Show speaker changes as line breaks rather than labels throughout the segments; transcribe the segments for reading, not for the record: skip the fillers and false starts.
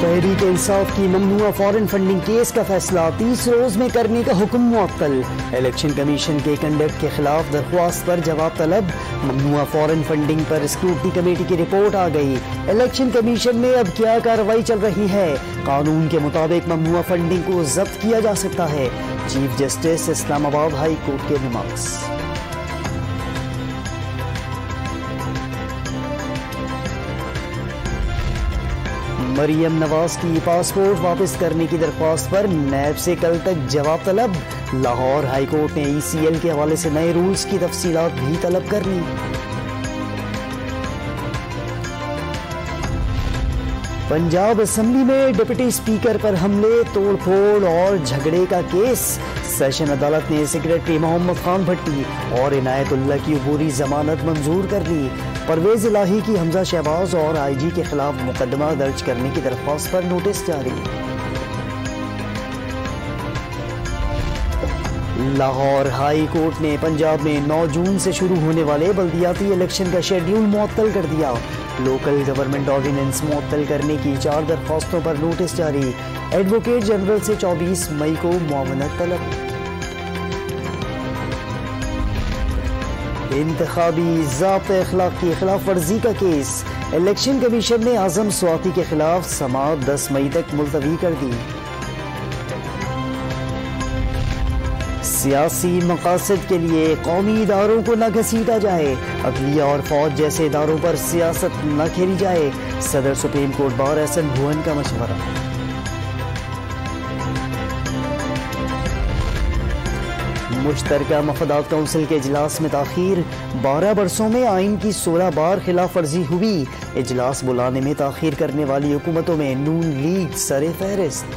تحریک انصاف کی ممنوعہ foreign funding case کا فیصلہ 30 روز میں کرنے کا حکم معطل۔ الیکشن کمیشن کے کنڈکٹ کے خلاف درخواست پر جواب طلب۔ ممنوعہ فارن فنڈنگ پر اسکروٹنی کمیٹی کی رپورٹ آ گئی۔ الیکشن کمیشن میں اب کیا کارروائی چل رہی ہے؟ قانون کے مطابق ممنوعہ فنڈنگ کو ضبط کیا جا سکتا ہے۔ چیف جسٹس اسلام آباد ہائی کورٹ کے ریمارکس۔ مریم نواز کی پاسپورٹ واپس کرنے کی درخواست پر نیب سے کل تک جواب طلب۔ لاہور ہائی کورٹ نے ای سی ایل کے حوالے سے نئے رولز کی تفصیلات بھی طلب کر لی۔ پنجاب اسمبلی میں ڈپٹی اسپیکر پر حملے، توڑ پھوڑ اور جھگڑے کا کیس۔ سیشن عدالت نے سیکریٹری محمد خان بھٹی اور عنایت اللہ کی عبوری ضمانت منظور کر لی۔ پرویز الہی کی حمزہ شہباز اور آئی جی کے خلاف مقدمہ درج کرنے کی درخواست پر نوٹس جاری۔ لاہور ہائی کورٹ نے پنجاب میں 9 جون سے شروع ہونے والے بلدیاتی الیکشن کا شیڈیول معطل کر دیا۔ لوکل گورنمنٹ آرڈیننس معطل کرنے کی 4 درخواستوں پر نوٹس جاری۔ ایڈوکیٹ جنرل سے 24 مئی کو معاونت طلب۔ انتخابی ضابطۂ اخلاق کی خلاف ورزی کا کیس۔ الیکشن کمیشن نے اعظم سواتی کے خلاف سماعت 10 مئی تک ملتوی کر دی۔ سیاسی مقاصد کے لیے قومی اداروں کو نہ گھسیٹا جائے، عدلیہ اور فوج جیسے اداروں پر سیاست نہ کھیلی جائے، صدر سپریم کورٹ بار احسن بھون کا مشورہ۔ مشترکہ مفادات کونسل کے اجلاس میں تاخیر۔ 12 برسوں میں آئین کی 16 بار خلاف ورزی ہوئی۔ اجلاس بلانے میں تاخیر کرنے والی حکومتوں میں نون لیگ سر فہرست۔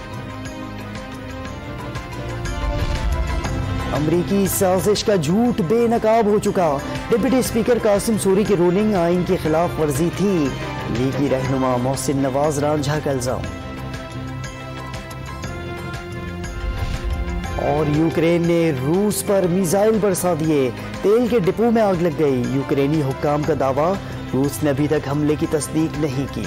امریکی سازش کا جھوٹ بے نقاب ہو چکا۔ ڈپٹی اسپیکر قاسم سوری کی رولنگ آئین کی خلاف ورزی تھی۔ لیگی رہنما محسن نواز رانجھا کا الزام۔ اور یوکرین نے روس پر میزائل برسا دیے، تیل کے ڈپو میں آگ لگ گئی۔ یوکرینی حکام کا دعویٰ، روس نے ابھی تک حملے کی تصدیق نہیں کی۔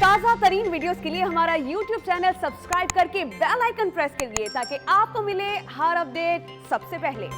تازہ ترین ویڈیوز کے لیے ہمارا یوٹیوب چینل سبسکرائب کر کے بیل آئیکن پریس کریے تاکہ آپ کو ملے ہر اپڈیٹ سب سے پہلے۔